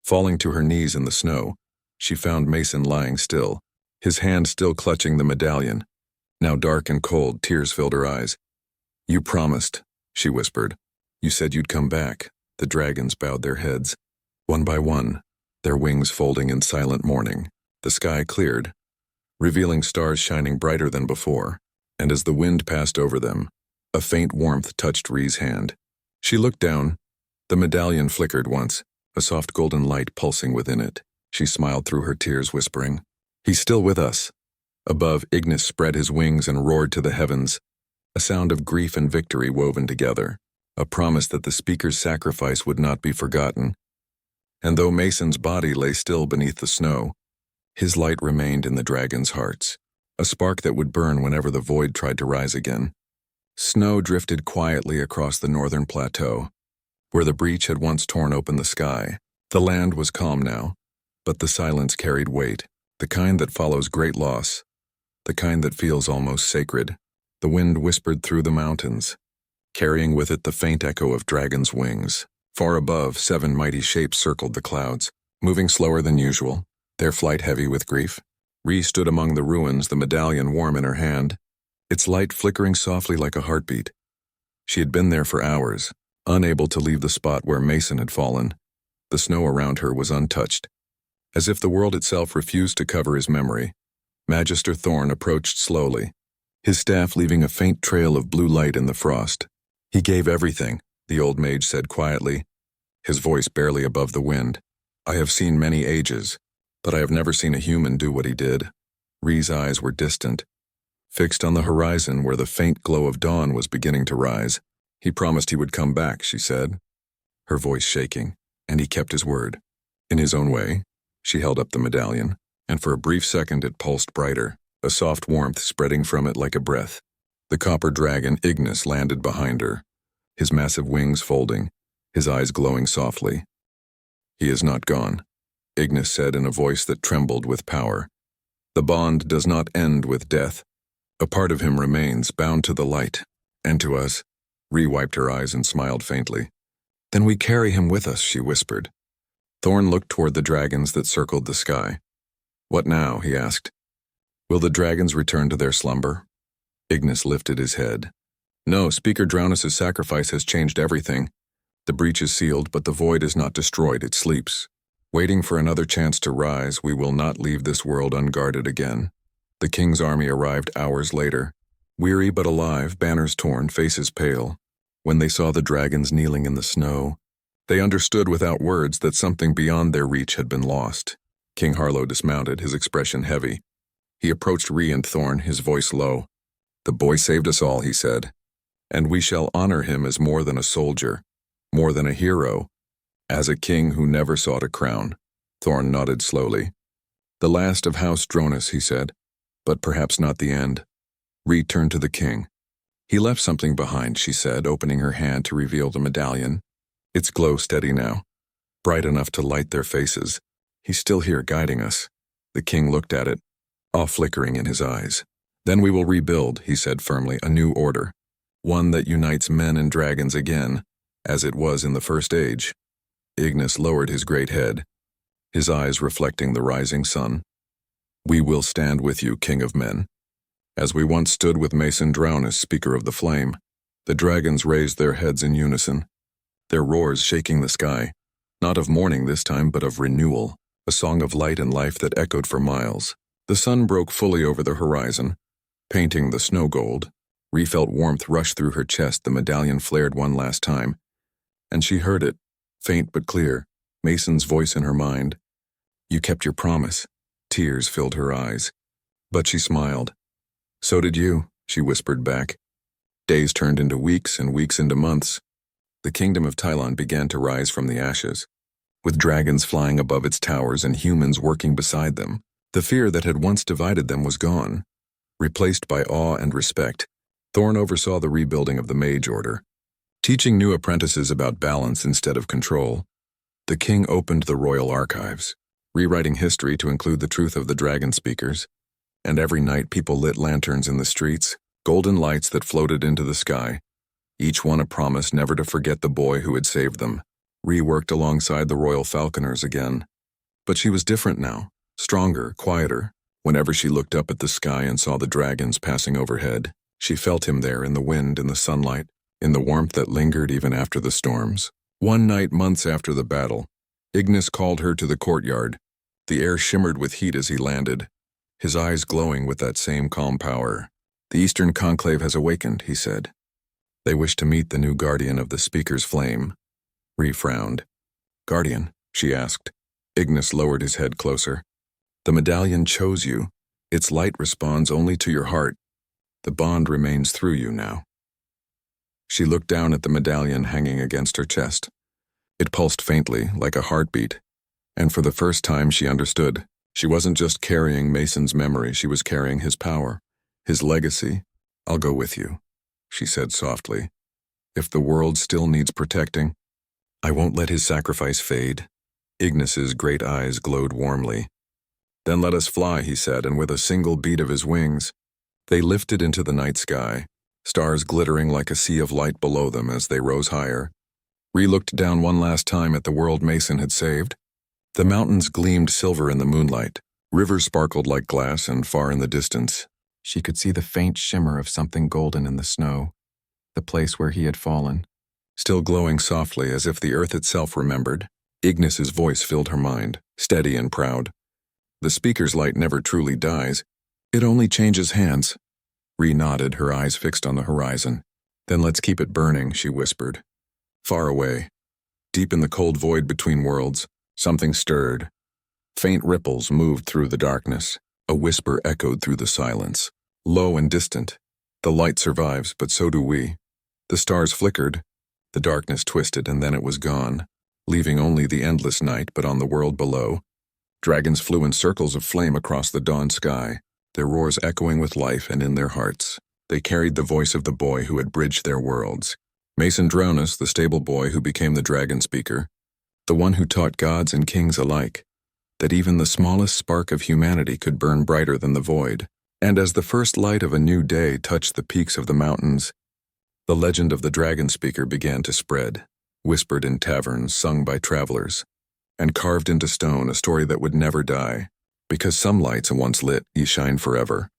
Falling to her knees in the snow, she found Mason lying still, his hand still clutching the medallion. Now dark and cold, tears filled her eyes. "You promised," she whispered. "You said you'd come back." The dragons bowed their heads, one by one, their wings folding in silent mourning. The sky cleared, revealing stars shining brighter than before, and as the wind passed over them, a faint warmth touched Rhee's hand. She looked down. The medallion flickered once, a soft golden light pulsing within it. She smiled through her tears, whispering, "He's still with us." Above, Ignis spread his wings and roared to the heavens, a sound of grief and victory woven together. a promise that the speaker's sacrifice would not be forgotten. And though Mason's body lay still beneath the snow, his light remained in the dragon's hearts, a spark that would burn whenever the void tried to rise again. Snow drifted quietly across the northern plateau, where the breach had once torn open the sky. The land was calm now, but the silence carried weight, the kind that follows great loss, the kind that feels almost sacred. The wind whispered through the mountains, carrying with it the faint echo of dragons' wings. Far above, 7 mighty shapes circled the clouds, moving slower than usual, their flight heavy with grief. Ree stood among the ruins, the medallion warm in her hand, its light flickering softly like a heartbeat. She had been there for hours, unable to leave the spot where Mason had fallen. The snow around her was untouched, as if the world itself refused to cover his memory. Magister Thorn approached slowly, his staff leaving a faint trail of blue light in the frost. "He gave everything," the old mage said quietly, his voice barely above the wind. "I have seen many ages, but I have never seen a human do what he did." Ree's eyes were distant, fixed on the horizon where the faint glow of dawn was beginning to rise. "He promised he would come back," she said, her voice shaking, "and he kept his word." In his own way, she held up the medallion, and for a brief second it pulsed brighter, a soft warmth spreading from it like a breath. The copper dragon Ignis landed behind her, his massive wings folding, his eyes glowing softly. "He is not gone," Ignis said in a voice that trembled with power. "The bond does not end with death. A part of him remains, bound to the light, and to us." Ree wiped her eyes and smiled faintly. "Then we carry him with us," she whispered. Thorn looked toward the dragons that circled the sky. "What now?" he asked. "Will the dragons return to their slumber?" Ignis lifted his head. "No, Speaker Drownus' sacrifice has changed everything. The breach is sealed, but the void is not destroyed, it sleeps. Waiting for another chance to rise, we will not leave this world unguarded again." The king's army arrived hours later, weary but alive, banners torn, faces pale. When they saw the dragons kneeling in the snow, they understood without words that something beyond their reach had been lost. King Harlow dismounted, his expression heavy. He approached Ree and Thorn, his voice low. "The boy saved us all," he said, "and we shall honor him as more than a soldier, more than a hero, as a king who never sought a crown." Thorn nodded slowly. "The last of House Drownus," he said, "but perhaps not the end." Ree turned to the king. "He left something behind," she said, opening her hand to reveal the medallion. Its glow steady now, bright enough to light their faces. "He's still here guiding us." The king looked at it, awe flickering in his eyes. "Then we will rebuild," he said firmly, "a new order, one that unites men and dragons again, as it was in the First Age." Ignis lowered his great head, his eyes reflecting the rising sun. "We will stand with you, King of Men, as we once stood with Mason Drownus, Speaker of the Flame." The dragons raised their heads in unison, their roars shaking the sky, not of mourning this time, but of renewal, a song of light and life that echoed for miles. The sun broke fully over the horizon, painting the snow gold. Ree felt warmth rush through her chest. The medallion flared one last time, and she heard it, faint but clear, Mason's voice in her mind. "You kept your promise." Tears filled her eyes, but she smiled. "So did you," she whispered back. Days turned into weeks and weeks into months. The kingdom of Tylon began to rise from the ashes, with dragons flying above its towers and humans working beside them. The fear that had once divided them was gone, replaced by awe and respect. Thorn oversaw the rebuilding of the Mage Order, teaching new apprentices about balance instead of control. The king opened the royal archives, rewriting history to include the truth of the dragon speakers, and every night people lit lanterns in the streets, golden lights that floated into the sky, each one a promise never to forget the boy who had saved them. Ree worked alongside the royal falconers again, but she was different now, stronger, quieter. Whenever she looked up at the sky and saw the dragons passing overhead, she felt him there in the wind, in the sunlight, in the warmth that lingered even after the storms. One night, months after the battle, Ignis called her to the courtyard. The air shimmered with heat as he landed, his eyes glowing with that same calm power. "The Eastern Conclave has awakened," he said. "They wish to meet the new guardian of the Speaker's flame." Ree frowned. "Guardian?" she asked. Ignis lowered his head closer. "The medallion chose you. Its light responds only to your heart. The bond remains through you now." She looked down at the medallion hanging against her chest. It pulsed faintly, like a heartbeat, and for the first time she understood. She wasn't just carrying Mason's memory, she was carrying his power, his legacy. "I'll go with you," she said softly. "If the world still needs protecting, I won't let his sacrifice fade." Ignis's great eyes glowed warmly. "Then let us fly," he said, and with a single beat of his wings, they lifted into the night sky, stars glittering like a sea of light below them as they rose higher. Ree looked down one last time at the world Mason had saved. The mountains gleamed silver in the moonlight. Rivers sparkled like glass, and far in the distance, she could see the faint shimmer of something golden in the snow, the place where he had fallen. Still glowing softly as if the earth itself remembered, Ignis's voice filled her mind, steady and proud. "The speaker's light never truly dies. It only changes hands." Ree nodded, her eyes fixed on the horizon. "Then let's keep it burning," she whispered. Far away, deep in the cold void between worlds, something stirred. Faint ripples moved through the darkness. A whisper echoed through the silence, low and distant. "The light survives, but so do we." The stars flickered, the darkness twisted, and then it was gone, leaving only the endless night. But on the world below, dragons flew in circles of flame across the dawn sky, their roars echoing with life, and in their hearts, they carried the voice of the boy who had bridged their worlds. Mason Dronus, the stable boy who became the dragon speaker, the one who taught gods and kings alike that even the smallest spark of humanity could burn brighter than the void. And as the first light of a new day touched the peaks of the mountains, the legend of the dragon speaker began to spread, whispered in taverns, sung by travelers, and carved into stone, a story that would never die. Because some lights once lit, ye shine forever.